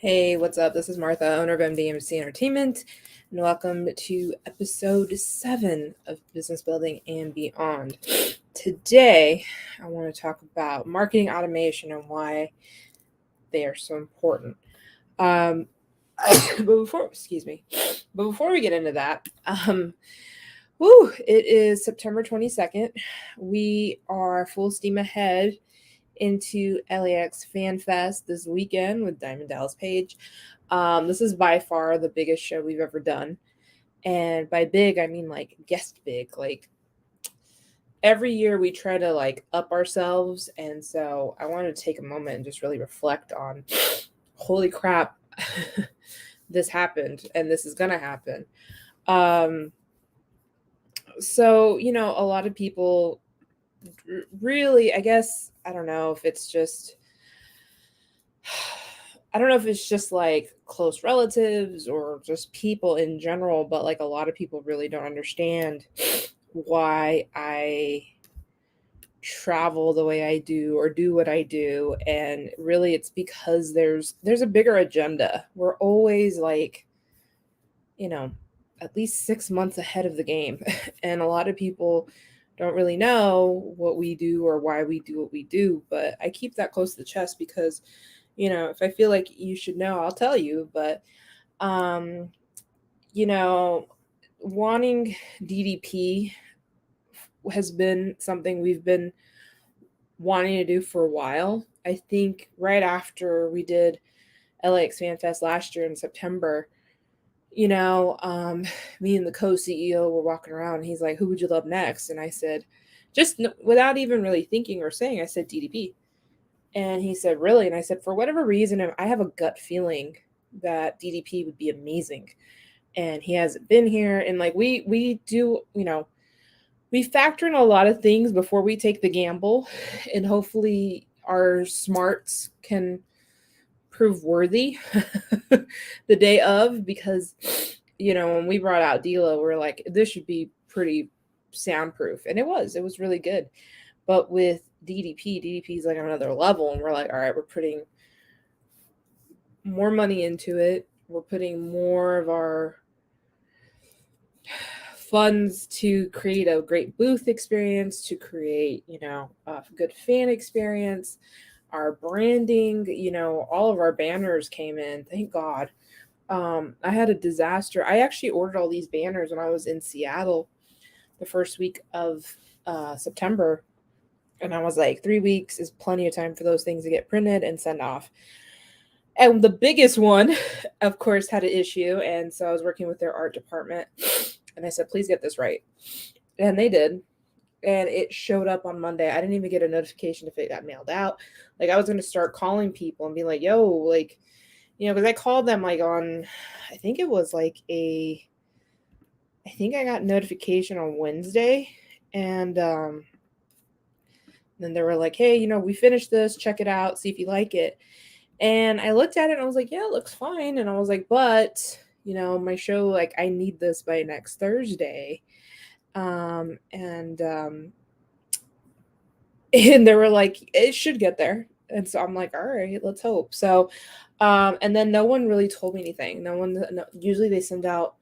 Hey, what's up? This is Martha, owner of MDMC Entertainment, and welcome to episode 7 of Business Building and Beyond. Today, I want to talk about marketing automation and why they are so important. But before we get into that, it is September 22nd. We are full steam ahead into LAX Fan Fest this weekend with Diamond Dallas Page. This is by far the biggest show we've ever done. And by big, I mean like guest big. Like every year we try to like up ourselves. And so I wanted to take a moment and just really reflect on, holy crap, this happened and this is going to happen. So, a lot of people really, I guess, I don't know if it's just like close relatives or just people in general, but like a lot of people really don't understand why I travel the way I do or do what I do. And really it's because there's a bigger agenda. We're always like, at least 6 months ahead of the game. And a lot of people don't really know what we do or why we do what we do, but I keep that close to the chest because, if I feel like you should know, I'll tell you. But, wanting DDP has been something we've been wanting to do for a while. I think right after we did LAX Fan Fest last year in September, me and the co-CEO were walking around and he's like, who would you love next? And I said, just without even really thinking or saying, I said DDP. And he said, really? And I said, for whatever reason, I have a gut feeling that DDP would be amazing. And he hasn't been here. And like, we do, we factor in a lot of things before we take the gamble, and hopefully our smarts can prove worthy the day of, because when we brought out Dila, we're like, this should be pretty soundproof, and it was really good. But with DDP is like another level, and we're like, all right, we're putting more money into it, we're putting more of our funds to create a great booth experience, to create a good fan experience. Our branding, all of our banners came in, thank God. I had a disaster. I actually ordered all these banners when I was in Seattle the first week of September. And I was like, 3 weeks is plenty of time for those things to get printed and sent off. And the biggest one, of course, had an issue. And so I was working with their art department. And I said, please get this right. And they did. And it showed up on Monday. I didn't even get a notification if it got mailed out. Like, I was going to start calling people and be like, yo, like, because I called them like on, I think it was like I think I got notification on Wednesday. And then they were like, hey, we finished this, check it out, see if you like it. And I looked at it and I was like, yeah, it looks fine. And I was like, but, my show, like, I need this by next Thursday. And they were like, it should get there. And so I'm like, all right, let's hope. So, and then no one really told me anything. Usually they send out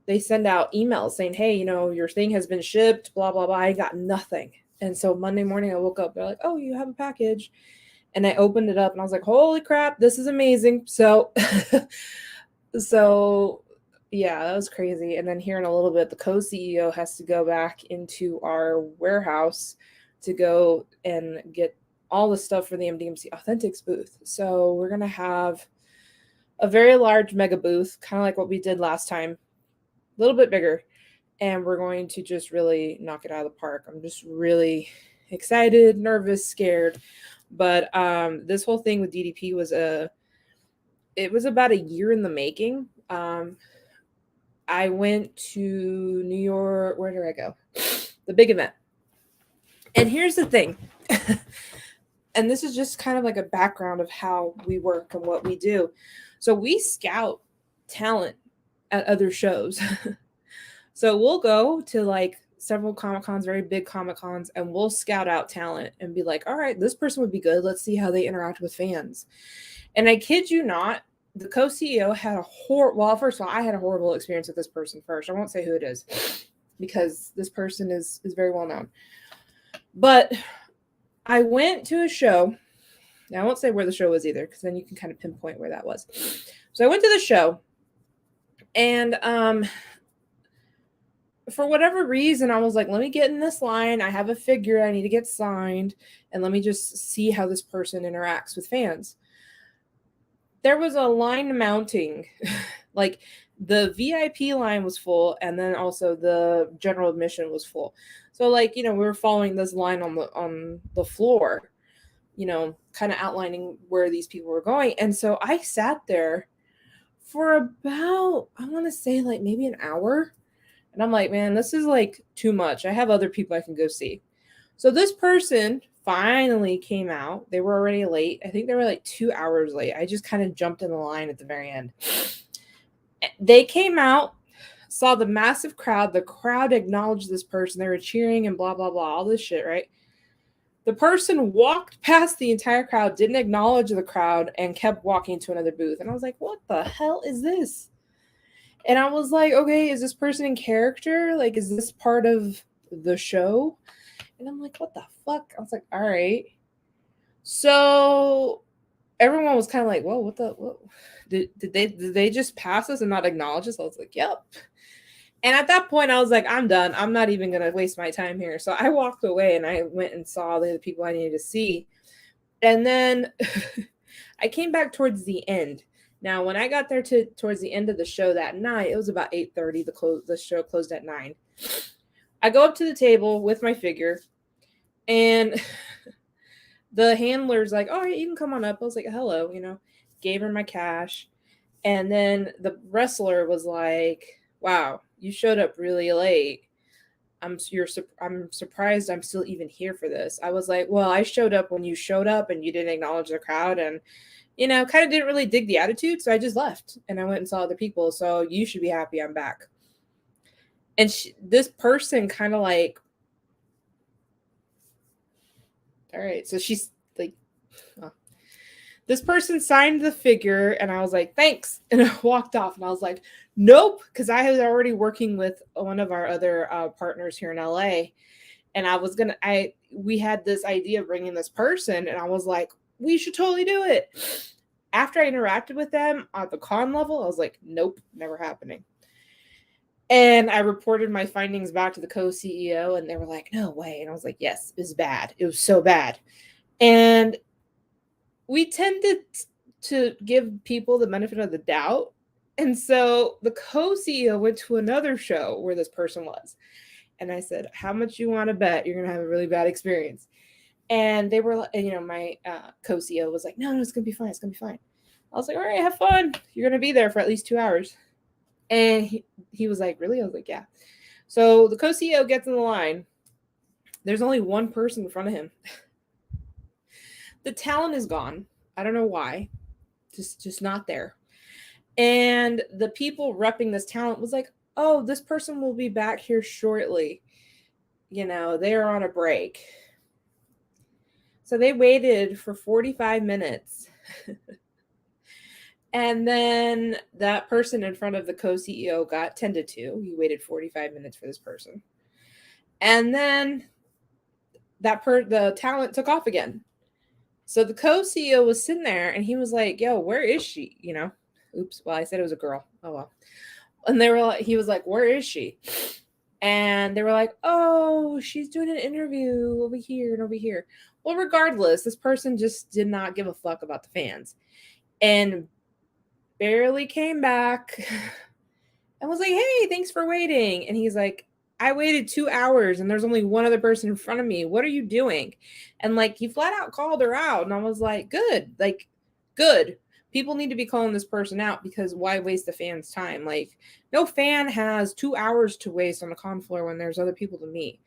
emails saying, hey, your thing has been shipped, blah, blah, blah. I got nothing. And so Monday morning I woke up, they're like, oh, you have a package. And I opened it up and I was like, holy crap, this is amazing. So, yeah, that was crazy. And then here in a little bit, the co-CEO has to go back into our warehouse to go and get all the stuff for the MDMC Authentics booth. So we're going to have a very large mega booth, kind of like what we did last time, a little bit bigger. And we're going to just really knock it out of the park. I'm just really excited, nervous, scared. But this whole thing with DDP was about a year in the making. I went to New York. Where did I go? The big event. And here's the thing. And this is just kind of like a background of how we work and what we do. So we scout talent at other shows. So we'll go to like several Comic Cons, very big Comic Cons, and we'll scout out talent and be like, all right, this person would be good. Let's see how they interact with fans. And I kid you not, the co-CEO had well, first of all, I had a horrible experience with this person first. I won't say who it is because this person is very well known. But I went to a show. Now, I won't say where the show was either, because then you can kind of pinpoint where that was. So I went to the show, and for whatever reason, I was like, let me get in this line. I have a figure I need to get signed, and let me just see how this person interacts with fans. There was a line mounting. Like, the VIP line was full, and then also the general admission was full. So, like, we were following this line on the floor, kind of outlining where these people were going. And so I sat there for about, I want to say, like, maybe an hour. And I'm like, man, this is like too much. I have other people I can go see. So this person finally came out. They were already late. I think they were like 2 hours late. I just kind of jumped in the line at the very end. They came out, saw the massive crowd. The crowd acknowledged this person. They were cheering and blah, blah, blah, all this shit, right? The person walked past the entire crowd, didn't acknowledge the crowd, and kept walking to another booth. And I was like, what the hell is this? And I was like, okay, is this person in character? Like, is this part of the show? And I'm like, what the fuck? I was like, all right. So everyone was kind of like, whoa, what? Did they just pass us and not acknowledge us? I was like, yep. And at that point, I was like, I'm done. I'm not even going to waste my time here. So I walked away and I went and saw the people I needed to see. And then I came back towards the end. Now, when I got there towards the end of the show that night, it was about 8:30. The show closed at 9. I go up to the table with my figure, and the handler's like, all right, you can come on up. I was like, hello, gave her my cash. And then the wrestler was like, wow, you showed up really late. I'm surprised I'm still even here for this. I was like, well, I showed up when you showed up and you didn't acknowledge the crowd, and kind of didn't really dig the attitude. So I just left and I went and saw other people. So you should be happy I'm back. And this person kind of like, all right. So she's like, oh. This person signed the figure and I was like, thanks. And I walked off and I was like, nope. Cause I was already working with one of our other partners here in LA. And we had this idea of bringing this person, and I was like, we should totally do it. After I interacted with them at the con level, I was like, nope, never happening. And I reported my findings back to the co-CEO, and they were like, no way. And I was like, yes, it was bad. It was so bad. And we tended to give people the benefit of the doubt. And so the co-CEO went to another show where this person was. And I said, how much you want to bet you're going to have a really bad experience? And they were, my co-CEO was like, no, it's going to be fine. It's going to be fine. I was like, all right, have fun. You're going to be there for at least 2 hours. And he was like, really? I was like, yeah. So the co-CEO gets in the line. There's only one person in front of him. The talent is gone. I don't know why. Just not there. And the people repping this talent was like, oh, this person will be back here shortly. They're on a break. So they waited for 45 minutes. And then that person in front of the co-CEO got tended to. He waited 45 minutes for this person. And then the talent took off again. So the co-CEO was sitting there and he was like, yo, where is she? Oops. Well, I said it was a girl. Oh, well. And he was like, where is she? And they were like, oh, she's doing an interview over here and over here. Well, regardless, this person just did not give a fuck about the fans and barely came back and was like, hey, thanks for waiting. And he's like, I waited 2 hours and there's only one other person in front of me. What are you doing? And he flat out called her out. And I was like, good. Good. People need to be calling this person out, because why waste the fans' time? No fan has 2 hours to waste on a con floor when there's other people to meet.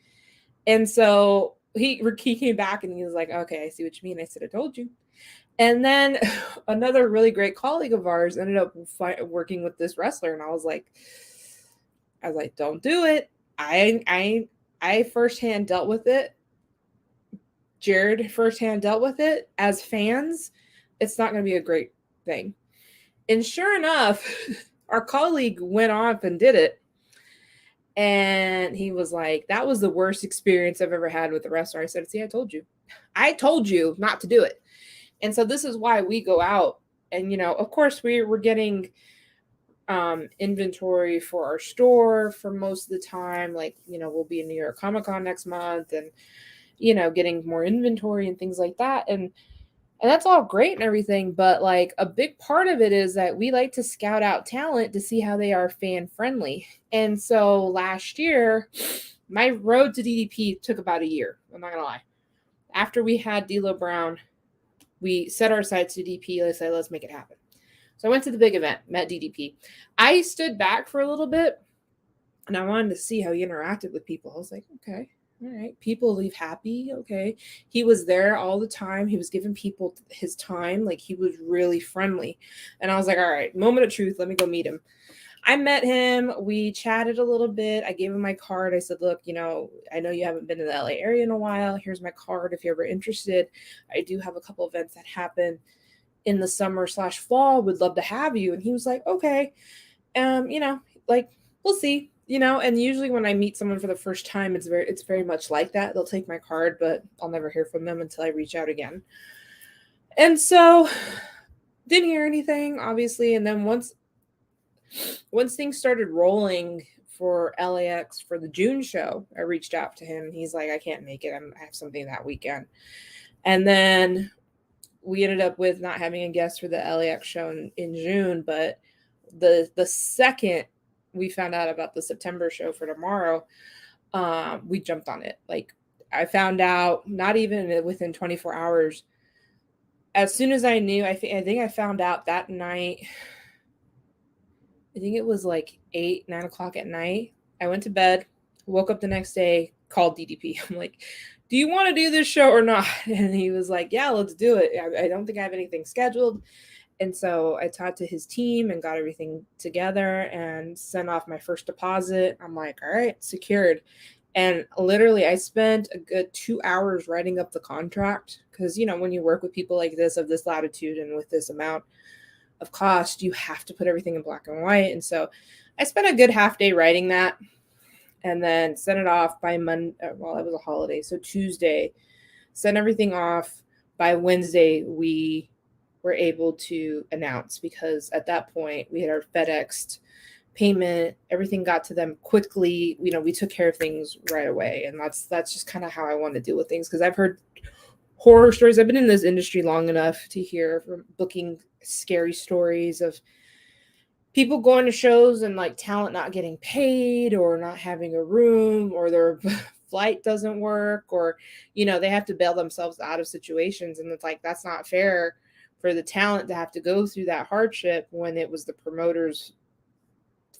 And so he came back and he was like, okay, I see what you mean. I said, I told you. And then another really great colleague of ours ended up working with this wrestler. And I was like, don't do it. I I firsthand dealt with it. Jared firsthand dealt with it. As fans, it's not going to be a great thing. And sure enough, our colleague went off and did it. And he was like, that was the worst experience I've ever had with the restaurant. I said, see, I told you. I told you not to do it. And so this is why we go out. And, of course, we're getting inventory for our store for most of the time. Like, we'll be in New York Comic Con next month and, getting more inventory and things like that. And that's all great and everything. But like a big part of it is that we like to scout out talent to see how they are fan friendly. And so last year, my road to DDP took about a year. I'm not going to lie. After we had D'Lo Brown, we set our sights to DP. Let's say, let's make it happen. So I went to the big event, met DDP. I stood back for a little bit and I wanted to see how he interacted with people. I was like, okay, all right. People leave happy. Okay. He was there all the time. He was giving people his time. Like he was really friendly. And I was like, all right, moment of truth. Let me go meet him. I met him. We chatted a little bit. I gave him my card. I said, look, I know you haven't been in the LA area in a while. Here's my card if you're ever interested. I do have a couple events that happen in the summer/fall. Would love to have you. And he was like, okay. We'll see, and usually when I meet someone for the first time, it's very much like that. They'll take my card, but I'll never hear from them until I reach out again. And so didn't hear anything, obviously. And then once things started rolling for LAX for the June show, I reached out to him. He's like, I can't make it. I have something that weekend. And then we ended up with not having a guest for the LAX show in June. But the second we found out about the September show for tomorrow, we jumped on it. Like I found out not even within 24 hours. As soon as I knew, I think I found out that night. I think it was like 8, 9 o'clock at night. I went to bed, woke up the next day, called DDP. I'm like, do you want to do this show or not? And he was like, yeah, let's do it. I don't think I have anything scheduled. And so I talked to his team and got everything together and sent off my first deposit. I'm like, all right, secured. And literally I spent a good 2 hours writing up the contract. Because, when you work with people like this of this latitude and with this amount of cost, you have to put everything in black and white. And so I spent a good half day writing that and then sent it off by Monday. Well, it was a holiday. So Tuesday, sent everything off. By Wednesday, we were able to announce, because at that point we had our FedExed payment. Everything got to them quickly. We took care of things right away. And that's just kind of how I want to deal with things. Because I've heard horror stories. I've been in this industry long enough to hear from booking scary stories of people going to shows and like talent not getting paid or not having a room or their flight doesn't work or, they have to bail themselves out of situations. And it's like, that's not fair for the talent to have to go through that hardship when it was the promoter's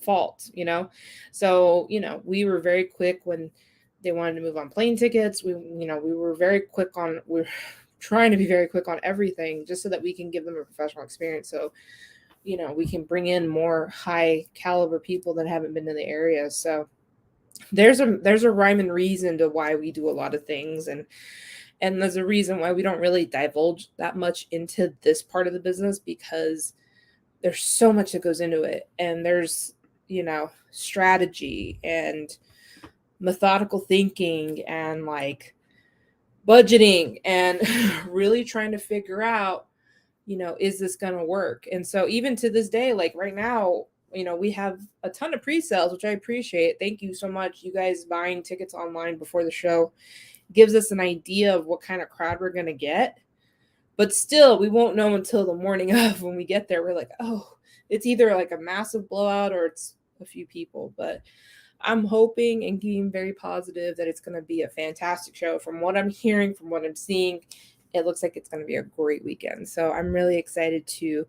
fault, So, we were very quick when they wanted to move on plane tickets. We were very quick we're trying to be very quick on everything just so that we can give them a professional experience. So, we can bring in more high caliber people that haven't been in the area. So there's a rhyme and reason to why we do a lot of things. And there's a reason why we don't really divulge that much into this part of the business, because there's so much that goes into it. And there's, strategy and methodical thinking and like budgeting and really trying to figure out, is this going to work? And so even to this day, like right now, we have a ton of pre-sales, which I appreciate. Thank you so much. You guys buying tickets online before the show gives us an idea of what kind of crowd we're going to get. But still, we won't know until the morning of when we get there. We're like, oh, it's either like a massive blowout or it's a few people. But I'm hoping and being very positive that it's going to be a fantastic show. From what I'm hearing, from what I'm seeing, it looks like it's going to be a great weekend. So I'm really excited to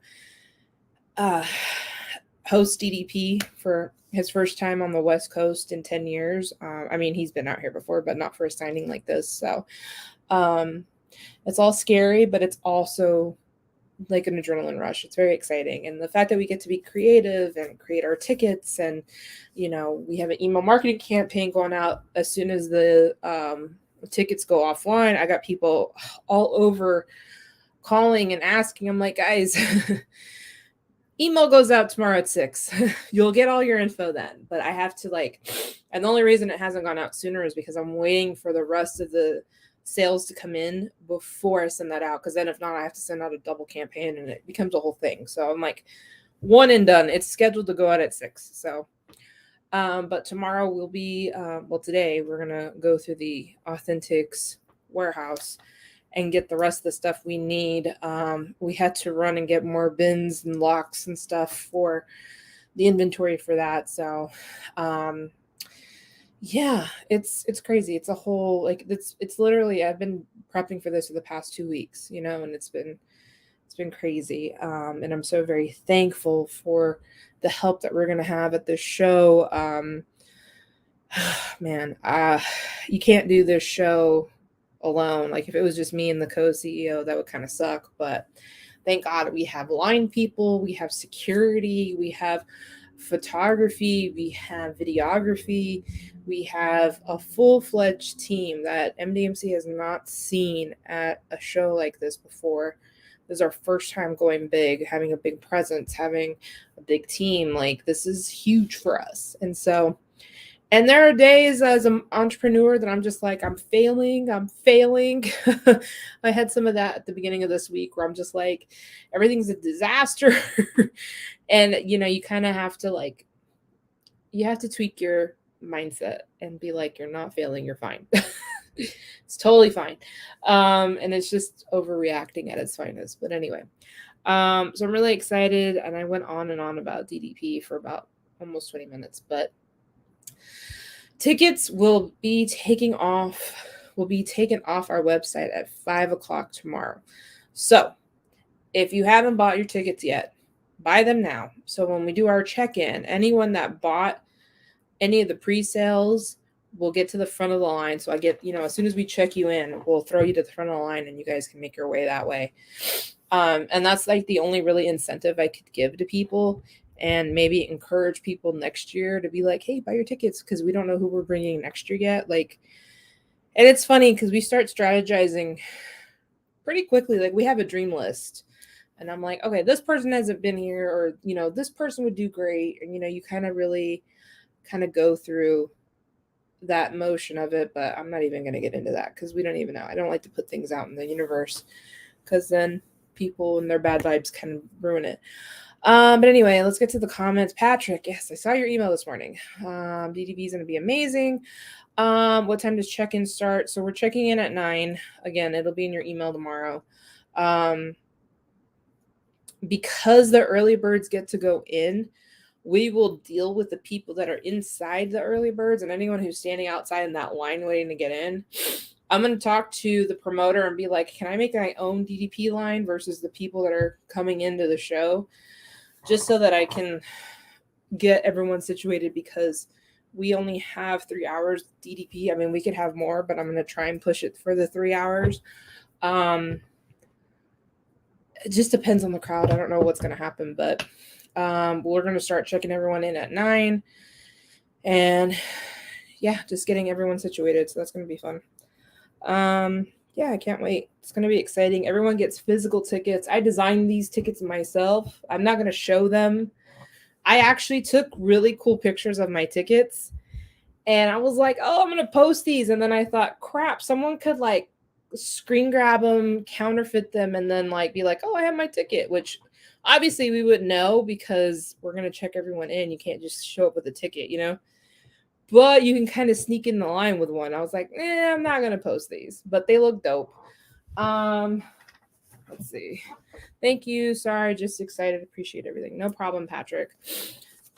host DDP for his first time on the West Coast in 10 years. He's been out here before, but not for a signing like this. So it's all scary, but it's also like an adrenaline rush. It's very exciting. And the fact that we get to be creative and create our tickets, and, you know, we have an email marketing campaign going out as soon as the tickets go offline. I got people all over calling and asking. I'm like, guys, email goes out tomorrow at 6. You'll get all your info then. But I have to and the only reason it hasn't gone out sooner is because I'm waiting for the rest of the sales to come in before I send that out. Because then if not, I have to send out a double campaign and it becomes a whole thing. So I'm like, one and done. It's scheduled to go out at 6. So, but tomorrow we'll be, today we're going to go through the Authentics warehouse and get the rest of the stuff we need. We had to run and get more bins and locks and stuff for the inventory for that. So, yeah, it's crazy. It's a whole, it's literally, I've been prepping for this for the past 2 weeks, you know, and it's been crazy. And I'm so very thankful for the help that we're going to have at this show. Man, you can't do this show alone. Like if it was just me and the co-CEO, that would kind of suck. But thank God we have line people, we have security, we have photography, we have videography, we have a full-fledged team that MDMC has not seen at a show like this before. This is our first time going big, having a big presence, having a big team. Like this is huge for us. And so, and there are days as an entrepreneur that I'm just like, I'm failing. I had some of that at the beginning of this week where I'm just like, everything's a disaster. And, you know, you kind of have to you have to tweak your mindset and be like, you're not failing, you're fine. It's totally fine. And it's just overreacting at its finest. But anyway, so I'm really excited. And I went on and on about DDP for about almost 20 minutes, but tickets will be taken off our website at 5:00 tomorrow. So if you haven't bought your tickets yet, buy them now. So when we do our check-in, anyone that bought any of the pre-sales will get to the front of the line. So I get, you know, as soon as we check you in, we'll throw you to the front of the line and you guys can make your way that way. And that's like the only really incentive I could give to people, and maybe encourage people next year to be like, hey, buy your tickets, because we don't know who we're bringing next year yet. And it's funny because we start strategizing pretty quickly. Like we have a dream list. And I'm like, okay, this person hasn't been here, or, you know, this person would do great. And, you know, you kind of really go through that motion of it, but I'm not even going to get into that because we don't even know. I don't like to put things out in the universe because then people and their bad vibes kind of ruin it. But anyway, let's get to the comments. Patrick, yes, I saw your email this morning. DDB is going to be amazing. What time does check-in start? So we're checking in at 9. Again, it'll be in your email tomorrow. Because the early birds get to go in, we will deal with the people that are inside the early birds and anyone who's standing outside in that line waiting to get in. I'm going to talk to the promoter and be like, can I make my own DDP line versus the people that are coming into the show? Just so that I can get everyone situated, because we only have 3 hours DDP. I mean, we could have more, but I'm going to try and push it for the 3 hours. It just depends on the crowd. I don't know what's going to happen, but we're going to start checking everyone in at 9. And yeah, just getting everyone situated. So that's going to be fun. Yeah, I can't wait. It's going to be exciting. Everyone gets physical tickets. I designed these tickets myself. I'm not going to show them. I actually took really cool pictures of my tickets, and I was like, oh, I'm going to post these. And then I thought, crap, someone could screen grab them, counterfeit them, and then be like, oh, I have my ticket, which obviously we wouldn't know because we're going to check everyone in. You can't just show up with a ticket, you know? But you can kind of sneak in the line with one. I was like, I'm not going to post these, but they look dope. Let's see. Thank you. Sorry, just excited. Appreciate everything. No problem, Patrick.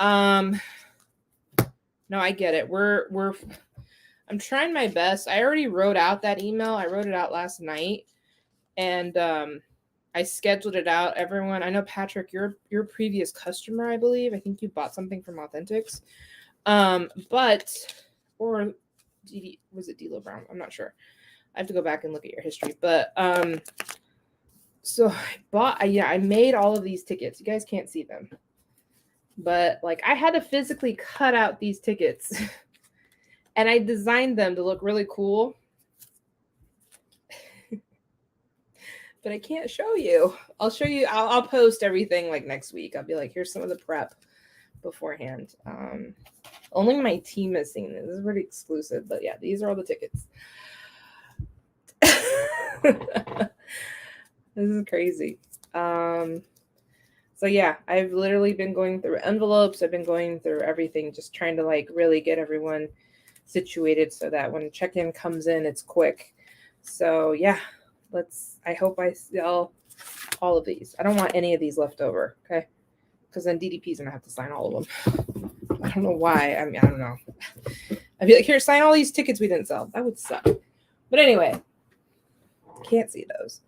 No, I get it. I'm trying my best. I already wrote out that email. I wrote it out last night, and I scheduled it out. Everyone, I know, Patrick, you're a previous customer, I believe. I think you bought something from Authentics. Or was it D'Lo Brown? I'm not sure. I have to go back and look at your history. But So I made all of these tickets. You guys can't see them. But like I had to physically cut out these tickets and I designed them to look really cool. But I can't show you. I'll show you. I'll post everything like next week. I'll be like, here's some of the prep beforehand. Only my team has seen this. This is pretty exclusive, but yeah, these are all the tickets. This is crazy. So yeah, I've literally been going through envelopes. I've been going through everything, just trying to like really get everyone situated so that when check-in comes in, it's quick. So yeah, I hope I sell all of these. I don't want any of these left over, okay? Because then DDP's gonna have to sign all of them. I don't know why. I mean, I don't know. I'd be like, here, sign all these tickets we didn't sell. That would suck. But anyway, can't see those.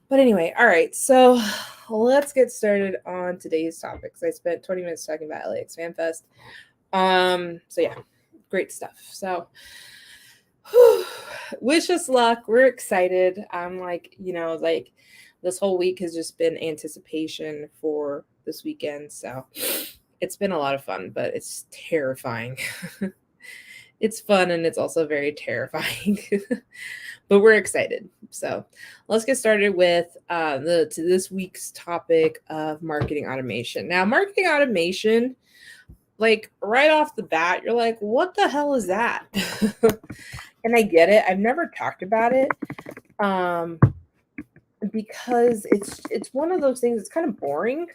But anyway, all right. So let's get started on today's topics. I spent 20 minutes talking about LAX Fan Fest. So yeah, great stuff. So wish us luck. We're excited. I'm like, like this whole week has just been anticipation for this weekend. So it's been a lot of fun, but it's terrifying. It's fun and it's also very terrifying. But we're excited. So let's get started with this week's topic of marketing automation. Now, marketing automation, like right off the bat, you're like, what the hell is that? And I get it. I've never talked about it because it's one of those things. It's kind of boring,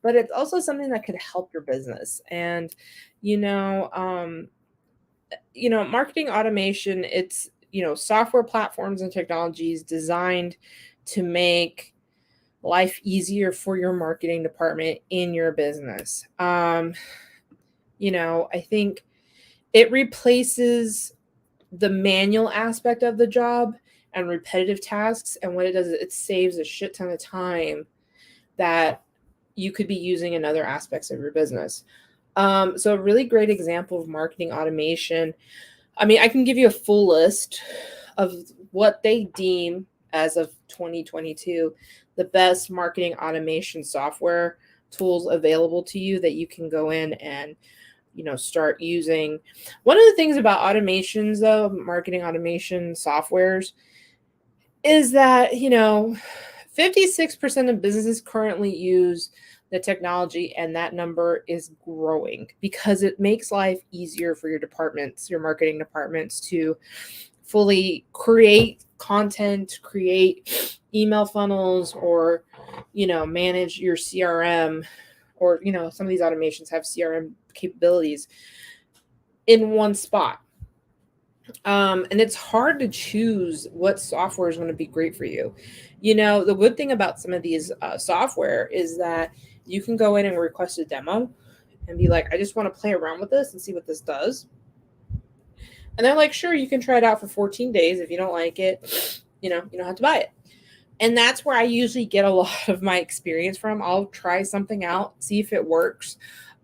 but it's also something that could help your business. And marketing automation, it's software platforms and technologies designed to make life easier for your marketing department in your business. I think it replaces the manual aspect of the job and repetitive tasks. And what it does is it saves a shit ton of time that you could be using in other aspects of your business. So a really great example of marketing automation. I mean, I can give you a full list of what they deem as of 2022, the best marketing automation software tools available to you that you can go in and, start using. One of the things about automations, though, marketing automation softwares, is that, 56% of businesses currently use the technology, and that number is growing because it makes life easier for your departments, your marketing departments, to fully create content, create email funnels, or manage your CRM, or some of these automations have CRM capabilities in one spot. And it's hard to choose what software is going to be great for you. The good thing about some of these software is that you can go in and request a demo and be like, I just want to play around with this and see what this does. And they're like, sure, you can try it out for 14 days. If you don't like it, you don't have to buy it. And that's where I usually get a lot of my experience from. I'll try something out, see if it works.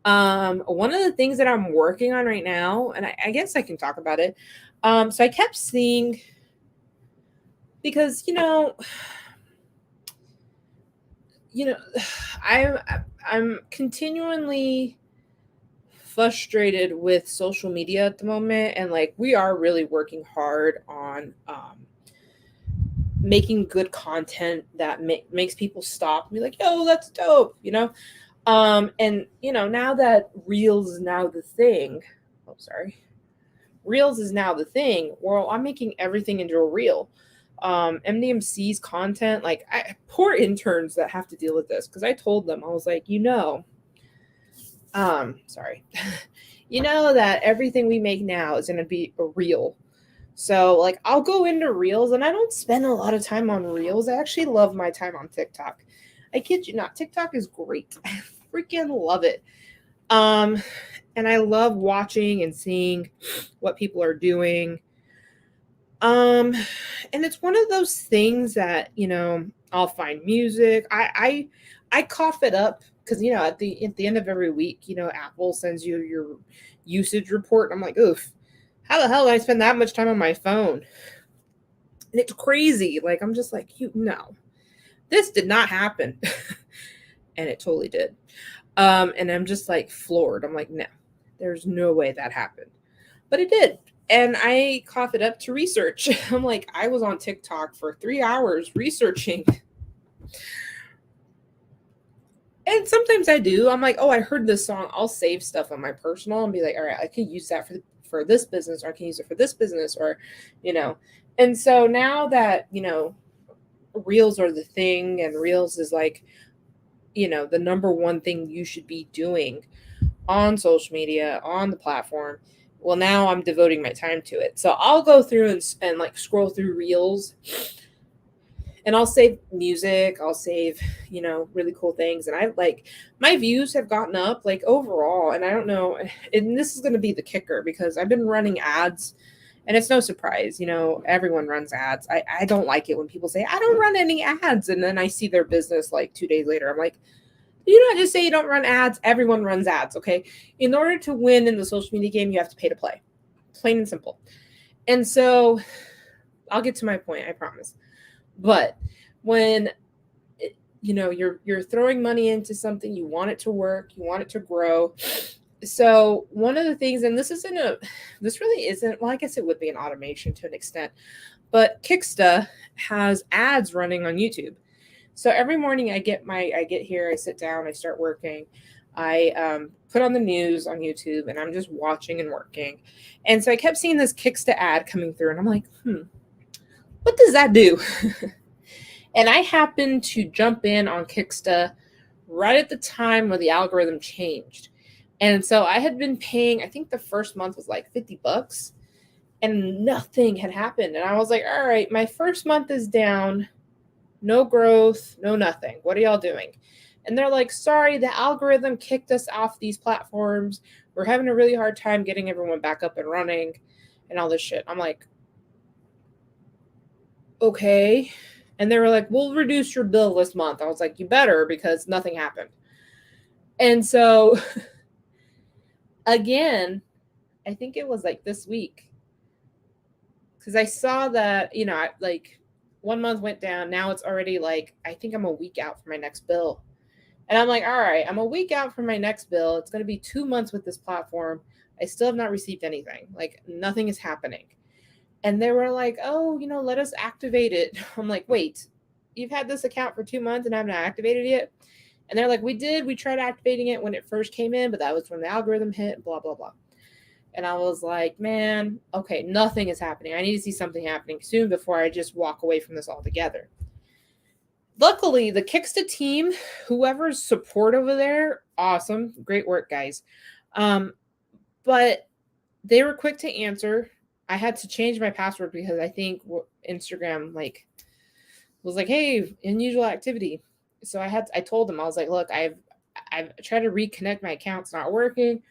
One of the things that I'm working on right now, and I guess I can talk about it. So I kept seeing, because, I'm continually frustrated with social media at the moment, and like we are really working hard on making good content that makes people stop and be like, yo, that's dope, and now that Reels is now the thing. Reels is now the thing. Well, I'm making everything into a Reel. MDMC's content, like poor interns that have to deal with this, because I told them, I was like, that everything we make now is going to be a Reel. So like I'll go into Reels, and I don't spend a lot of time on Reels. I actually love my time on TikTok. I kid you not, TikTok is great. I freaking love it. And I love watching and seeing what people are doing. And it's one of those things that, I'll find music. I cough it up because, at the end of every week, Apple sends you your usage report. And I'm like, oof, how the hell did I spend that much time on my phone? And it's crazy. Like, I'm just like, no. This did not happen. And it totally did. And I'm just like floored. I'm like, no, there's no way that happened. But it did. And I coughed it up to research. I'm like, I was on TikTok for 3 hours researching. And sometimes I do. I'm like, oh, I heard this song. I'll save stuff on my personal and be like, all right, I can use that for this business, or I can use it for this business, or, you know. And so now that, reels are the thing, and reels is like, the number one thing you should be doing on social media, on the platform. Well, now I'm devoting my time to it. So I'll go through and like scroll through reels, and I'll save music. I'll save, really cool things. And I like, my views have gotten up like overall. And I don't know, and this is going to be the kicker, because I've been running ads, and it's no surprise, everyone runs ads. I don't like it when people say, I don't run any ads. And then I see their business like 2 days later. I'm like, you don't just say you don't run ads. Everyone runs ads. Okay. In order to win in the social media game, you have to pay to play, plain and simple. And so I'll get to my point, I promise. But when, you're throwing money into something, you want it to work, you want it to grow. So one of the things, and this really isn't, well, I guess it would be an automation to an extent, but Kicksta has ads running on YouTube. So every morning I get here, I sit down, I start working, I put on the news on YouTube, and I'm just watching and working. And so I kept seeing this Kicksta ad coming through, and I'm like, what does that do? And I happened to jump in on Kicksta right at the time where the algorithm changed. And so I had been paying, I think the first month was like $50, and nothing had happened. And I was like, all right, my first month is down, no growth, no nothing. What are y'all doing? And they're like, sorry, the algorithm kicked us off these platforms. We're having a really hard time getting everyone back up and running and all this shit. I'm like, okay. And they were like, we'll reduce your bill this month. I was like, you better, because nothing happened. And so again, I think it was like this week, because I saw that, like 1 month went down. Now it's already like, I think I'm a week out for my next bill. And I'm like, all right, I'm a week out from my next bill. It's going to be 2 months with this platform. I still have not received anything. Like, nothing is happening. And they were like, oh, let us activate it. I'm like, wait, you've had this account for 2 months and haven't activated it yet? And they're like, we tried activating it when it first came in, but that was when the algorithm hit, blah, blah, blah. And I was like, man, okay, nothing is happening. I need to see something happening soon before I just walk away from this altogether. Luckily, the Kicksta team, whoever's support over there, awesome. Great work, guys. But they were quick to answer. I had to change my password because I think Instagram was like, hey, unusual activity. So I told them, I was like, look, I've tried to reconnect my account. It's not working.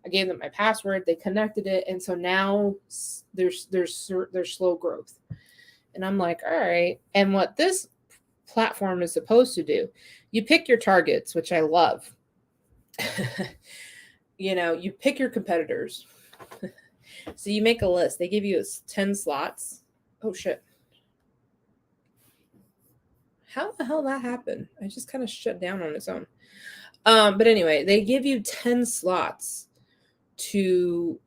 I gave them my password. They connected it. And so now there's slow growth. And I'm like, all right. And what this platform is supposed to do, you pick your targets, which I love. You pick your competitors. So you make a list. They give you 10 slots. Oh, shit. How the hell that happened? I just kind of shut down on its own. But anyway, they give you 10 slots to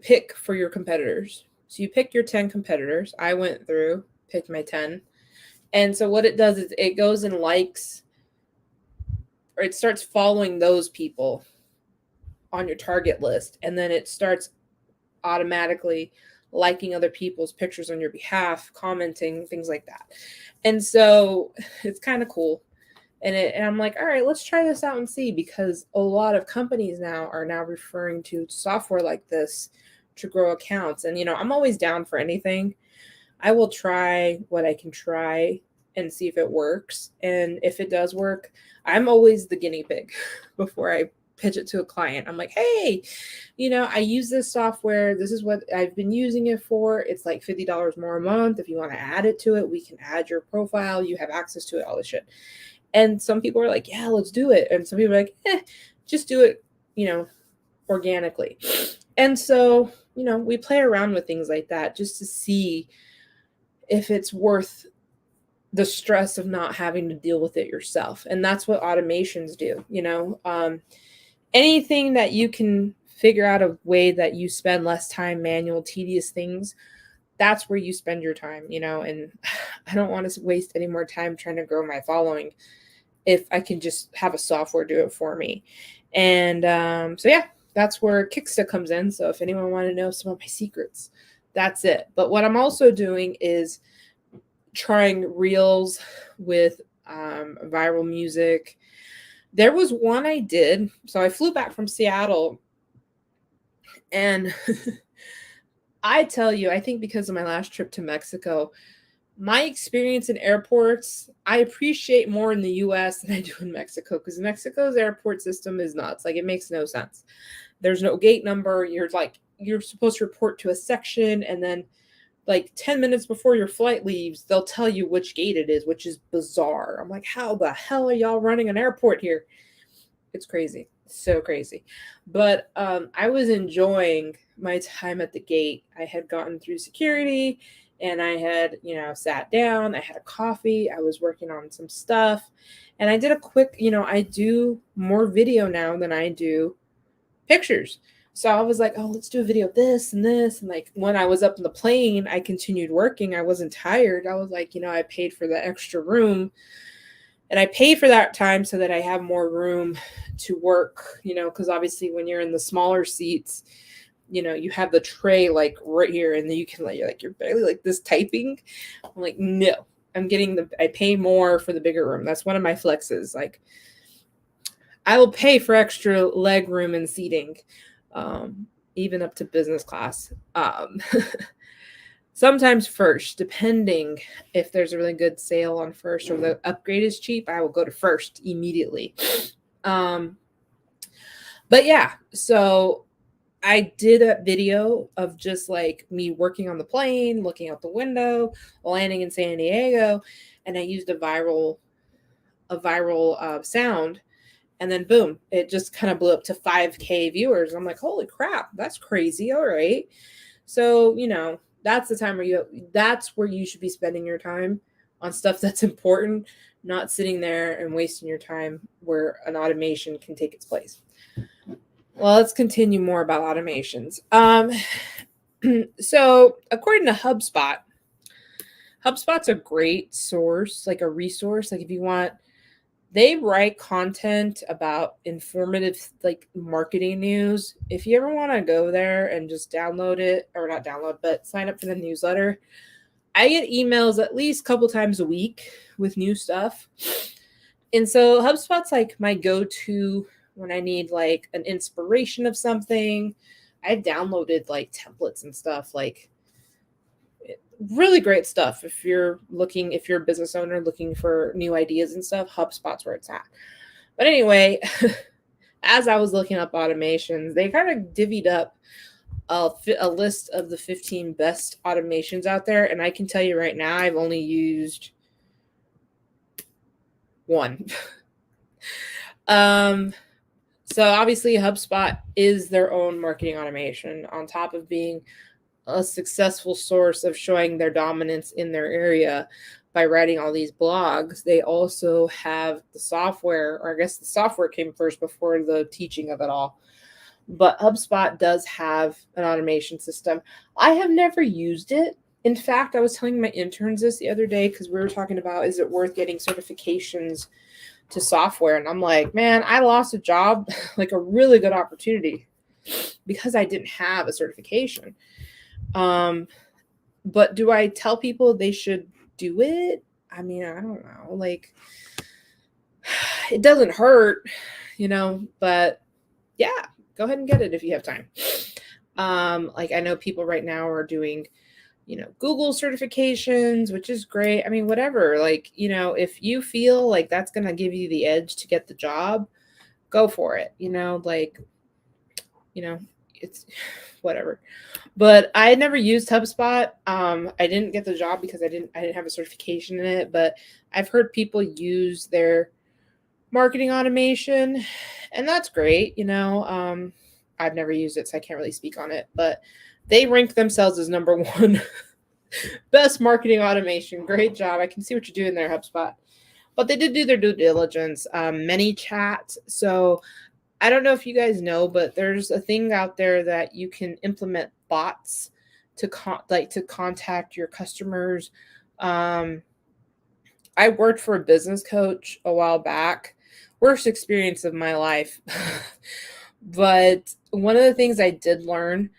pick for your competitors. So you pick your 10 competitors. I went through, picked my 10. And so what it does is it goes and likes, or it starts following those people on your target list. And then it starts automatically liking other people's pictures on your behalf, commenting, things like that. And so it's kind of cool. And I'm like, all right, let's try this out and see, because a lot of companies now are now referring to software like this to grow accounts. And, I'm always down for anything. I will try what I can try and see if it works. And if it does work, I'm always the guinea pig before I pitch it to a client. I'm like, hey, I use this software. This is what I've been using it for. It's like $50 more a month. If you want to add it to it, we can add your profile. You have access to it, all this shit. And some people are like, yeah, let's do it. And some people are like, just do it, organically. And so, we play around with things like that just to see if it's worth the stress of not having to deal with it yourself. And that's what automations do, anything that you can figure out a way that you spend less time manual tedious things, that's where you spend your time, and I don't want to waste any more time trying to grow my following if I can just have a software do it for me. And so yeah, that's where Kicksta comes in. So if anyone want to know some of my secrets, that's it. But what I'm also doing is trying reels with viral music. There was one I did. So I flew back from Seattle, and I tell you, I think because of my last trip to Mexico, my experience in airports, I appreciate more in the US than I do in Mexico, because Mexico's airport system is nuts. Like, it makes no sense. There's no gate number. You're supposed to report to a section, and then like 10 minutes before your flight leaves, they'll tell you which gate it is, which is bizarre. I'm like, how the hell are y'all running an airport here? It's crazy. So crazy. But I was enjoying my time at the gate. I had gotten through security, and I had, sat down. I had a coffee. I was working on some stuff, and I did a quick, I do more video now than I do pictures. So I was like, oh, let's do a video of this and this. And like, when I was up in the plane, I continued working. I wasn't tired. I was like, I paid for the extra room, and I paid for that time so that I have more room to work, because obviously when you're in the smaller seats, you have the tray like right here, and then you can you're barely like this typing. I'm like, no, I pay more for the bigger room. That's one of my flexes. Like, I will pay for extra leg room and seating, even up to business class. Sometimes first, depending if there's a really good sale on first or the upgrade is cheap, I will go to first immediately. But yeah, so I did a video of just like me working on the plane, looking out the window, landing in San Diego, and I used a viral sound, and then boom, it just kind of blew up to 5K viewers. I'm like, holy crap, that's crazy. All right, so that's the time that's where you should be spending your time on stuff that's important, not sitting there and wasting your time where an automation can take its place. Well, let's continue more about automations. So according to HubSpot's a great source, like a resource. Like, if you want, they write content about informative, like, marketing news. If you ever want to go there and just download it, or not download, but sign up for the newsletter, I get emails at least a couple times a week with new stuff. And so HubSpot's like my go-to when I need like an inspiration of something. I downloaded like templates and stuff, like really great stuff. If you're a business owner looking for new ideas and stuff, HubSpot's where it's at. But anyway, as I was looking up automations, they kind of divvied up a list of the 15 best automations out there. And I can tell you right now, I've only used one. So obviously HubSpot is their own marketing automation, on top of being a successful source of showing their dominance in their area by writing all these blogs. They also have the software, or I guess the software came first before the teaching of it all. But HubSpot does have an automation system. I have never used it. In fact, I was telling my interns this the other day, because we were talking about, is it worth getting certifications to software? And I'm like, man, I lost a job, like a really good opportunity, because I didn't have a certification. But do I tell people they should do it? I mean, I don't know. Like, it doesn't hurt, but yeah, go ahead and get it if you have time. Like, I know people right now are doing, Google certifications, which is great. I mean, whatever, like, if you feel like that's going to give you the edge to get the job, go for it. It's whatever. But I had never used HubSpot. I didn't get the job because I didn't have a certification in it, but I've heard people use their marketing automation, and that's great. I've never used it, so I can't really speak on it, but they rank themselves as number one Best marketing automation. Great job. I can see what you're doing there, HubSpot. But they did do their due diligence. ManyChat. So I don't know if you guys know, but there's a thing out there that you can implement bots to to contact your customers. Um, I worked for a business coach a while back. Worst experience of my life. But one of the things I did learn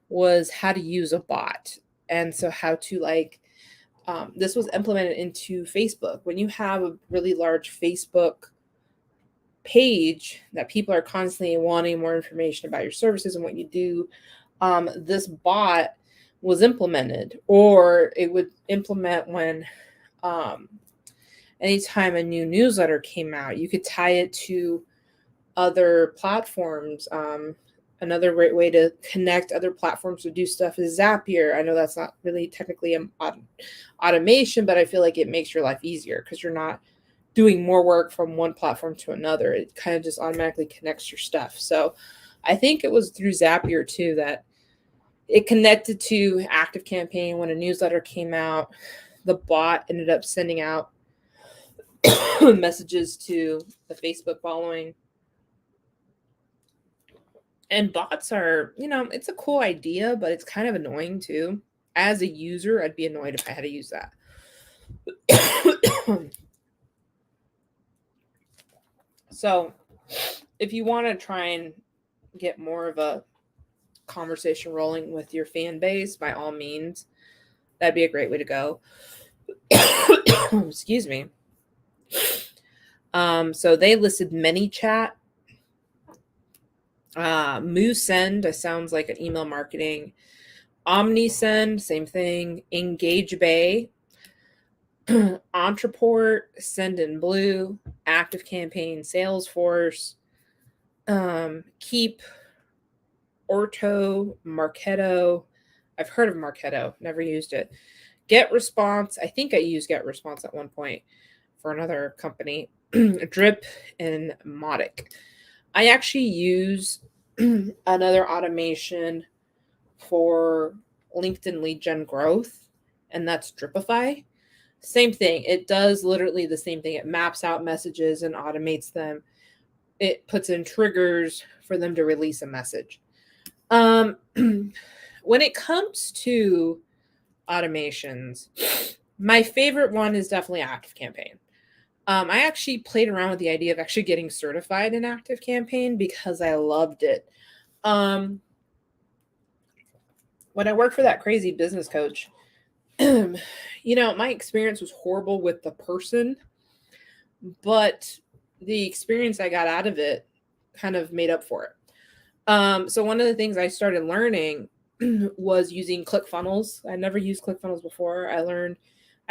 was how to use a bot. And so how to this was implemented into Facebook. When you have a really large Facebook page that people are constantly wanting more information about your services and what you do, this bot was implemented, or it would implement when anytime a new newsletter came out, you could tie it to other platforms. Another great way to connect other platforms to do stuff is Zapier. I know that's not really technically automation, but I feel like it makes your life easier because you're not doing more work from one platform to another. It kind of just automatically connects your stuff. So I think it was through Zapier too that it connected to ActiveCampaign. When a newsletter came out, the bot ended up sending out messages to the Facebook following. And bots are, it's a cool idea, but it's kind of annoying too. As a user, I'd be annoyed if I had to use that. So if you want to try and get more of a conversation rolling with your fan base, by all means, that'd be a great way to go. Excuse me. So they listed ManyChat. MooSend sounds like an email marketing. OmniSend, same thing. EngageBay, Entreport, Sendinblue, ActiveCampaign, Salesforce, Keep, Orto, Marketo. I've heard of Marketo, never used it. GetResponse, I think I used GetResponse at one point for another company. Drip and Modic. I actually use another automation for LinkedIn lead gen growth, and that's Dripify. Same thing. It does literally the same thing. It maps out messages and automates them. It puts in triggers for them to release a message. When it comes to automations, my favorite one is definitely ActiveCampaign. I actually played around with the idea of actually getting certified in ActiveCampaign because I loved it. When I worked for that crazy business coach, my experience was horrible with the person, but the experience I got out of it kind of made up for it. So one of the things I started learning was using ClickFunnels. I never used ClickFunnels before. I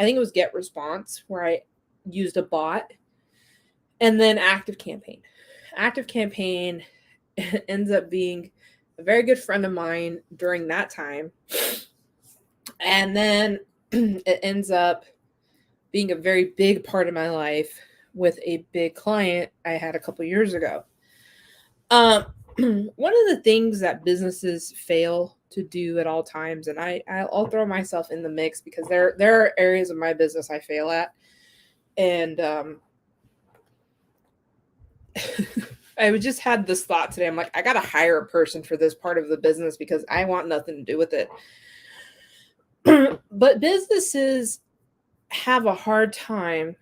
think it was GetResponse, where I used a bot, and then ActiveCampaign. ActiveCampaign ends up being a very good friend of mine during that time. And then it ends up being a very big part of my life with a big client I had a couple years ago. One of the things that businesses fail to do at all times, and I'll throw myself in the mix because there are areas of my business I fail at. And I just had this thought today. I'm like, I got to hire a person for this part of the business because I want nothing to do with it. But businesses have a hard time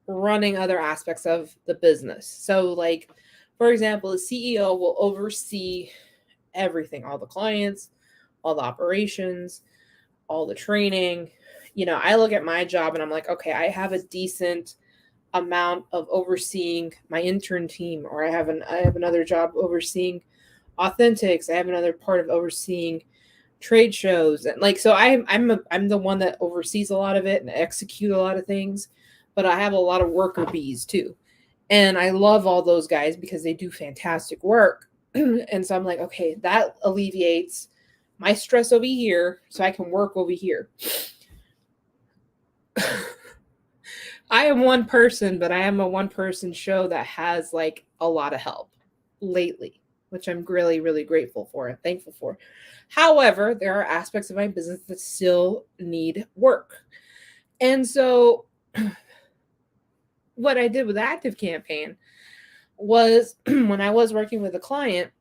running other aspects of the business. So like, for example, the CEO will oversee everything, all the clients, all the operations, all the training. I look at my job and I'm like, okay, I have a decent amount of overseeing my intern team, or I have another job overseeing Authentics. I have another part of overseeing trade shows, and so I'm the one that oversees a lot of it and execute a lot of things, but I have a lot of worker bees too, and I love all those guys because they do fantastic work. And so I'm like, okay, that alleviates my stress over here so I can work over here. I am one person, but I am a one-person show that has like a lot of help lately. which I'm really, really grateful for and thankful for. However, there are aspects of my business that still need work. And so what I did with ActiveCampaign was when I was working with a client,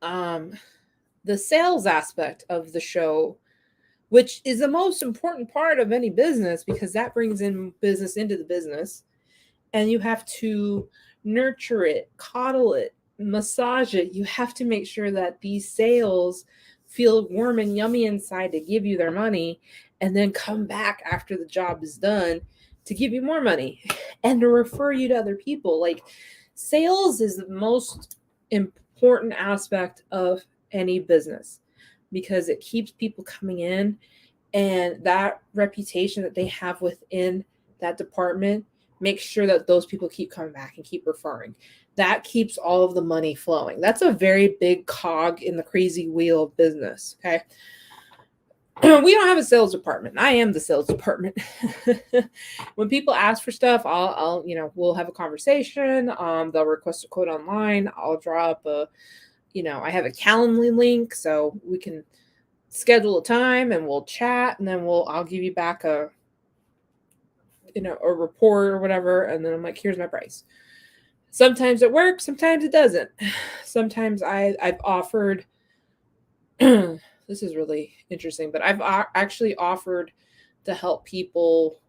the sales aspect of the show, which is the most important part of any business because that brings in business into the business, and you have to nurture it, coddle it, massage it. You have to make sure that these sales feel warm and yummy inside to give you their money and then come back after the job is done to give you more money and to refer you to other people. Like, sales is the most important aspect of any business because it keeps people coming in, and that reputation that they have within that department makes sure that those people keep coming back and keep referring. That keeps all of the money flowing. That's a very big cog in the crazy wheel of business. Okay. We don't have a sales department. I am the sales department. When people ask for stuff, I'll we'll have a conversation. They'll request a quote online. I'll draw up I have a Calendly link so we can schedule a time and we'll chat, and then I'll give you back a report or whatever, and then I'm like, here's my price. Sometimes it works, sometimes it doesn't. Sometimes I've offered this is really interesting, but I've actually offered to help people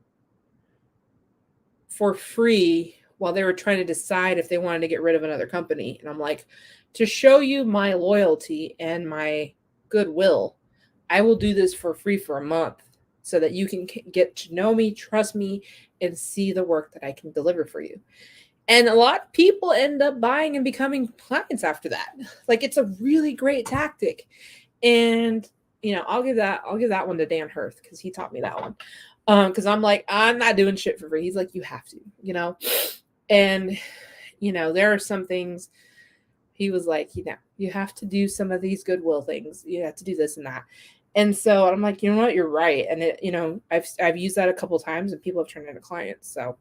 for free while they were trying to decide if they wanted to get rid of another company. And I'm like, to show you my loyalty and my goodwill, I will do this for free for a month so that you can get to know me, trust me, and see the work that I can deliver for you. And a lot of people end up buying and becoming clients after that. Like, it's a really great tactic. And, I'll give that one to Dan Hirth because he taught me that one. Because I'm like, I'm not doing shit for free. He's like, you have to, and, there are some things he was like, you have to do some of these goodwill things. You have to do this and that. And so I'm like, you know what, you're right. And it, I've used that a couple of times and people have turned into clients. So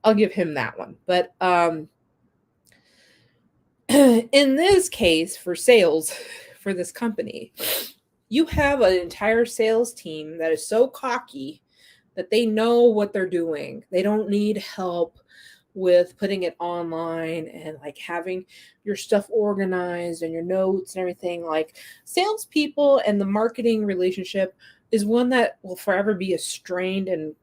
I'll give him that one. But in this case, for sales for this company, you have an entire sales team that is so cocky that they know what they're doing. They don't need help with putting it online and like having your stuff organized and your notes and everything. Like, salespeople and the marketing relationship is one that will forever be a strained and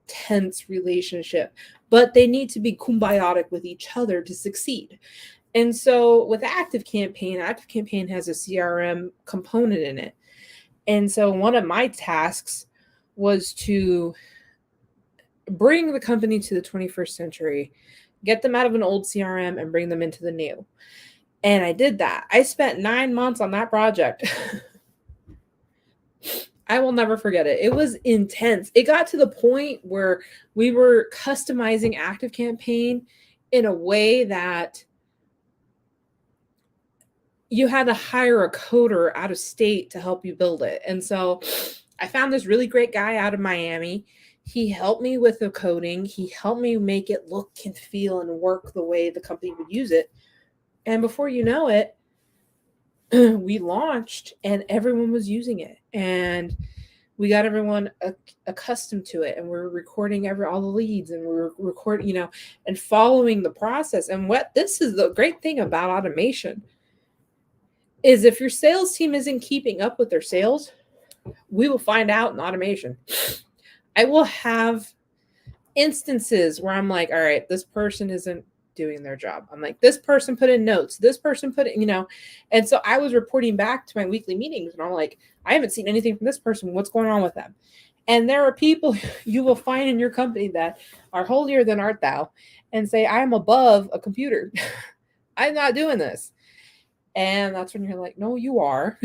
tense relationship, but they need to be kumbiotic with each other to succeed. And so with ActiveCampaign has a CRM component in it. And so one of my tasks was to bring the company to the 21st century, get them out of an old CRM and bring them into the new. And I did that. I spent 9 months on that project. I will never forget it. It was intense. It got to the point where we were customizing ActiveCampaign in a way that you had to hire a coder out of state to help you build it. And so I found this really great guy out of Miami. He helped me with the coding. He helped me make it look and feel and work the way the company would use it. And before you know it, we launched and everyone was using it. And we got everyone accustomed to it. And we're recording all the leads, and we're recording, and following the process. And this is the great thing about automation is if your sales team isn't keeping up with their sales, we will find out in automation. I will have instances where I'm like, all right, this person isn't doing their job. I'm like, this person put in notes, this person put in, and so I was reporting back to my weekly meetings and I'm like, I haven't seen anything from this person. What's going on with them? And there are people you will find in your company that are holier than art thou and say, I'm above a computer. I'm not doing this. And that's when you're like, no, you are.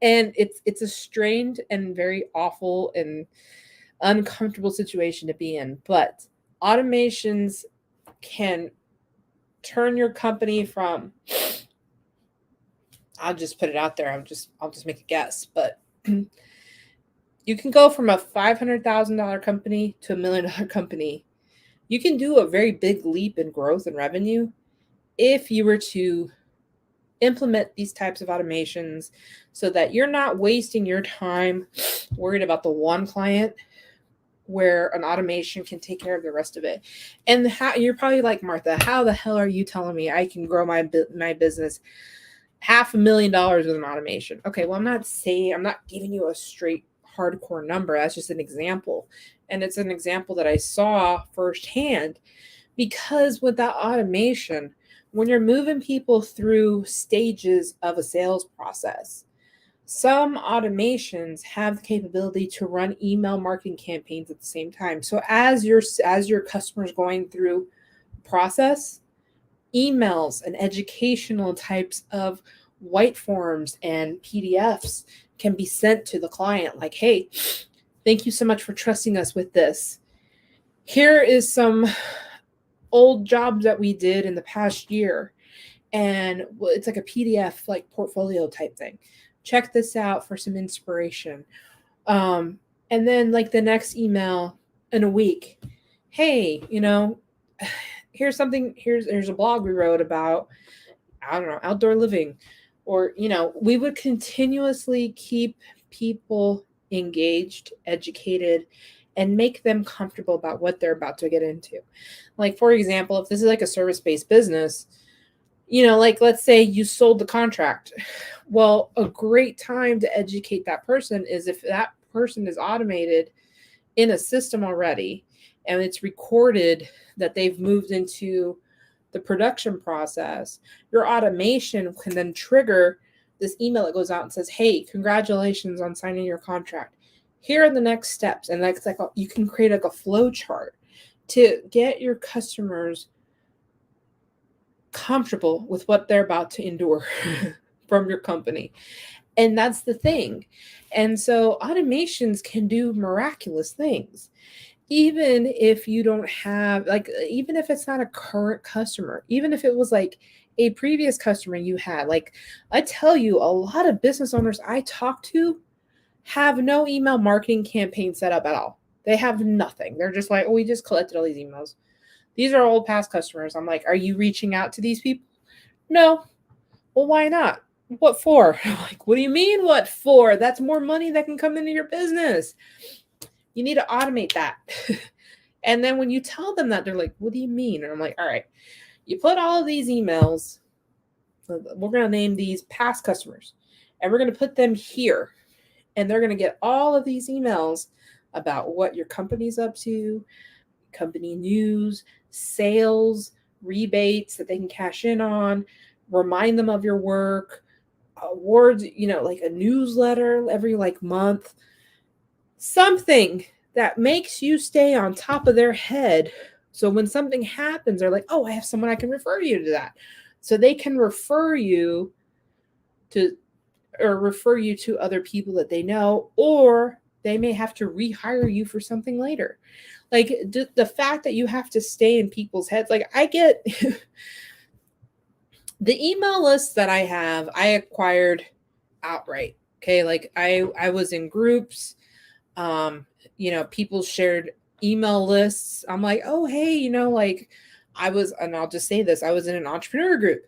And it's a strained and very awful and uncomfortable situation to be in. But automations can turn your company from, I'll just put it out there, I'll just make a guess, but you can go from a $500,000 company to $1 million company. You can do a very big leap in growth and revenue if you were to implement these types of automations so that you're not wasting your time worried about the one client where an automation can take care of the rest of it. And how, you're probably like, Martha, how the hell are you telling me I can grow my business $500,000 with an automation? Okay, well, I'm not giving you a straight hardcore number. That's just an example. And it's an example that I saw firsthand, because with that automation, when you're moving people through stages of a sales process, some automations have the capability to run email marketing campaigns at the same time. So as your customer's going through process, emails and educational types of white forms and PDFs can be sent to the client like, hey, thank you so much for trusting us with this. Here is some old jobs that we did in the past year. And it's like a PDF, like portfolio type thing. Check this out for some inspiration. And then like the next email in a week, hey, here's a blog we wrote about, I don't know, outdoor living. Or, we would continuously keep people engaged, educated, and make them comfortable about what they're about to get into. Like, for example, if this is like a service-based business, like let's say you sold the contract. Well, a great time to educate that person is if that person is automated in a system already and it's recorded that they've moved into the production process. Your automation can then trigger this email that goes out and says, hey, congratulations on signing your contract. Here are the next steps. And that's like you can create like a flow chart to get your customers comfortable with what they're about to endure from your company. And that's the thing. And so automations can do miraculous things. Even if you don't have, like, even if it's not a current customer, even if it was like a previous customer you had, like, I tell you, a lot of business owners I talk to have no email marketing campaign set up at all. They have nothing. They're just like, oh, we just collected all these emails. These are old past customers. I'm like, are you reaching out to these people? No. Well, why not? What for? I'm like, what do you mean what for? That's more money that can come into your business. You need to automate that. And then when you tell them that, they're like, what do you mean? And I'm like, all right, you put all of these emails, we're going to name these past customers, and we're going to put them here. And they're going to get all of these emails about what your company's up to, company news, sales, rebates that they can cash in on, remind them of your work, awards, like a newsletter every like month, something that makes you stay on top of their head. So when something happens, they're like, oh, I have someone I can refer you to that. So they can refer you to other people that they know, or they may have to rehire you for something later. Like the fact that you have to stay in people's heads. Like I get the email lists that I have, I acquired outright. Okay. Like I was in groups, people shared email lists. I'm like, oh, hey, like and I'll just say this, I was in an entrepreneur group.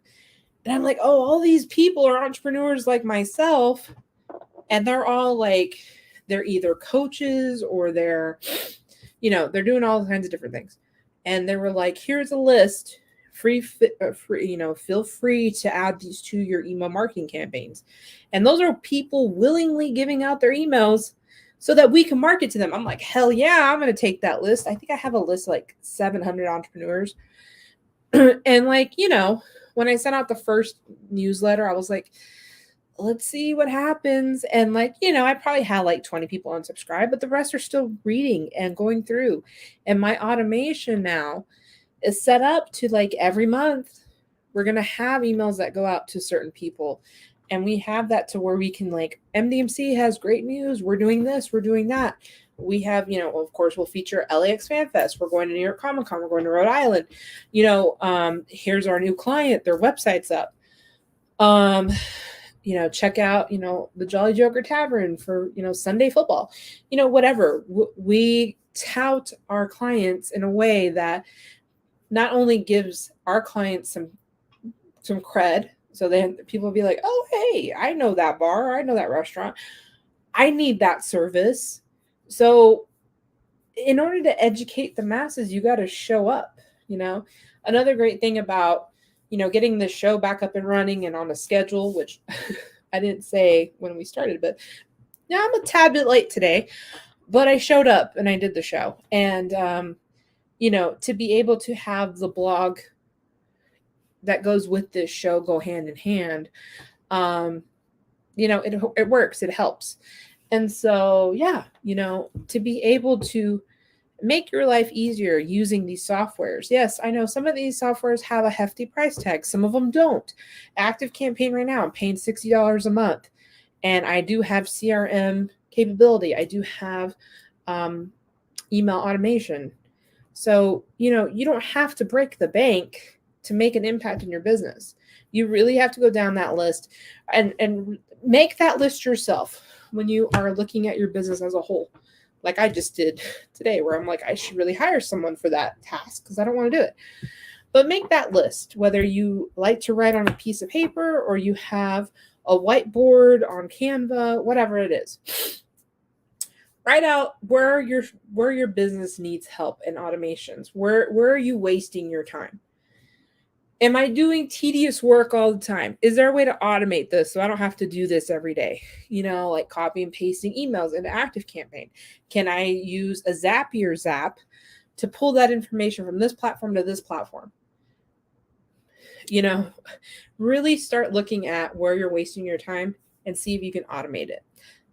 And I'm like, oh, all these people are entrepreneurs like myself. And they're all like, they're either coaches or they're doing all kinds of different things. And they were like, here's a list, free, feel free to add these to your email marketing campaigns. And those are people willingly giving out their emails so that we can market to them. I'm like, hell yeah, I'm going to take that list. I think I have a list of like 700 entrepreneurs. And like, when I sent out the first newsletter, I was like, let's see what happens. And like, I probably had like 20 people unsubscribe, but the rest are still reading and going through. And my automation now is set up to like every month, we're going to have emails that go out to certain people. And we have that to where we can like, MDMC has great news. We're doing this, we're doing that. We have, of course, we'll feature LAX Fan Fest. We're going to New York Comic Con. We're going to Rhode Island. Here's our new client. Their website's up. Check out, the Jolly Joker Tavern for, Sunday football, whatever. We tout our clients in a way that not only gives our clients some some cred. So then people will be like, oh, hey, I know that bar. I know that restaurant. I need that service. So in order to educate the masses, you got to show up, you know. Another great thing about, getting the show back up and running and on a schedule, which I didn't say when we started, but yeah, I'm a tad bit late today, but I showed up and I did the show. And, to be able to have the blog that goes with this show go hand in hand, it works, it helps. And so, yeah, to be able to make your life easier using these softwares. Yes, I know some of these softwares have a hefty price tag. Some of them don't. Active Campaign right now, I'm paying $60 a month. And I do have CRM capability. I do have email automation. So, you don't have to break the bank to make an impact in your business. You really have to go down that list and make that list yourself when you are looking at your business as a whole. Like I just did today, where I'm like, I should really hire someone for that task because I don't want to do it. But make that list, whether you like to write on a piece of paper or you have a whiteboard on Canva, whatever it is. Write out where your business needs help and automations. Where are you wasting your time? Am I doing tedious work all the time? Is there a way to automate this so I don't have to do this every day? Like copy and pasting emails into Active Campaign. Can I use a Zapier Zap to pull that information from this platform to this platform? Really start looking at where you're wasting your time and see if you can automate it.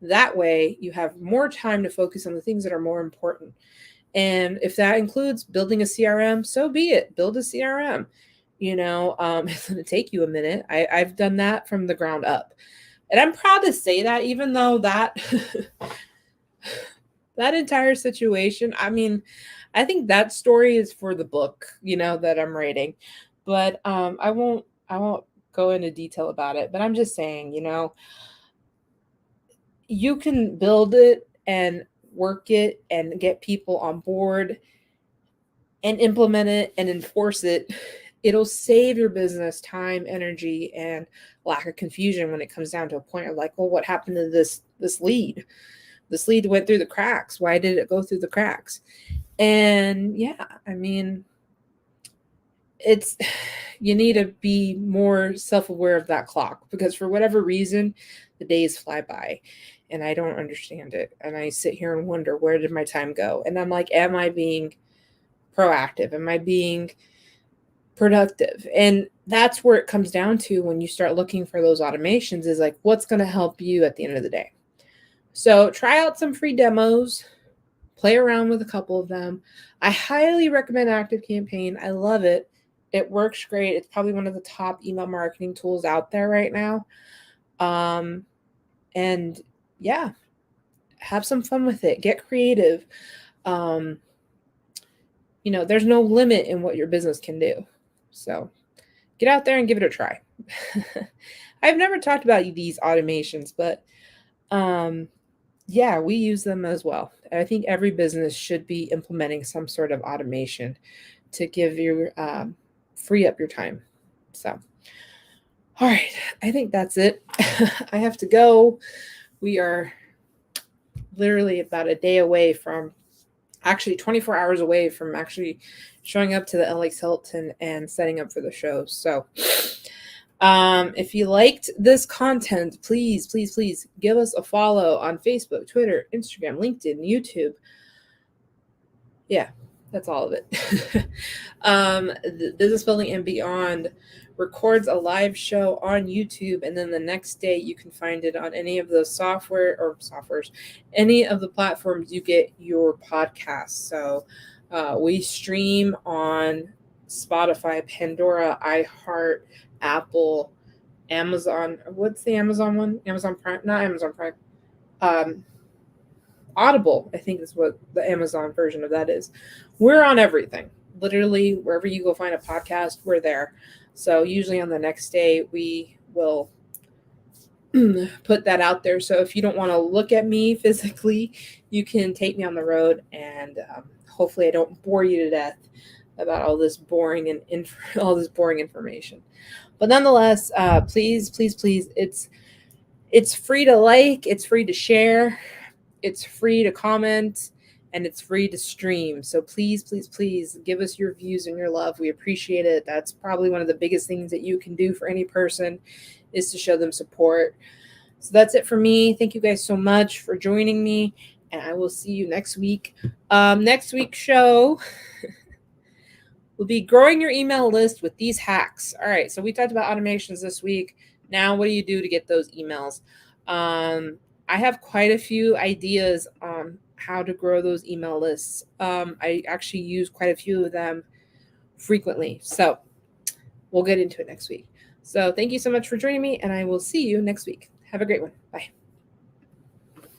That way you have more time to focus on the things that are more important. And if that includes building a CRM, so be it. Build a CRM. It's going to take you a minute. I've done that from the ground up. And I'm proud to say that, even though that that entire situation, I mean, I think that story is for the book, that I'm writing. But I won't go into detail about it. But I'm just saying, you can build it and work it and get people on board and implement it and enforce it. It'll save your business time, energy, and lack of confusion when it comes down to a point of like, well, what happened to this lead? This lead went through the cracks. Why did it go through the cracks? And yeah, I mean, you need to be more self-aware of that clock, because for whatever reason, the days fly by and I don't understand it. And I sit here and wonder, where did my time go? And I'm like, am I being proactive? Am I being productive? And that's where it comes down to when you start looking for those automations, is like, what's going to help you at the end of the day? So try out some free demos, play around with a couple of them. I highly recommend Active Campaign. I love it. It works great. It's probably one of the top email marketing tools out there right now. And yeah, have some fun with it. Get creative. There's no limit in what your business can do. So get out there and give it a try. I've never talked about these automations, but yeah, we use them as well. I think every business should be implementing some sort of automation to give you free up your time. So, all right, I think that's it. I have to go. We are literally about a day away from, actually 24 hours away from actually showing up to the LX Hilton and setting up for the show. So if you liked this content, please give us a follow on Facebook, Twitter, Instagram, LinkedIn, YouTube. Yeah, that's all of it. The Business Building and Beyond records a live show on YouTube, and then the next day you can find it on any of the softwares, any of the platforms you get your podcasts. So we stream on Spotify, Pandora, iHeart, Apple, Amazon. What's the Amazon one? Amazon Prime? Not Amazon Prime. Audible, I think is what the Amazon version of that is. We're on everything. Literally, wherever you go find a podcast, we're there. So usually on the next day, we will put that out there. So if you don't want to look at me physically, you can take me on the road, and hopefully I don't bore you to death. about all this boring and all this boring information. But nonetheless, please, please, please, it's free to like, it's free to share, it's free to comment, and it's free to stream. So please, please, please give us your views and your love. We appreciate it. That's probably one of the biggest things that you can do for any person, is to show them support. So that's it for me. Thank you guys so much for joining me, and I will see you next week. Next week's show will be growing your email list with these hacks. All right, so we talked about automations this week. Now, what do you do to get those emails? I have quite a few ideas on how to grow those email lists. I actually use quite a few of them frequently. So we'll get into it next week. So thank you so much for joining me, and I will see you next week. Have a great one. Bye.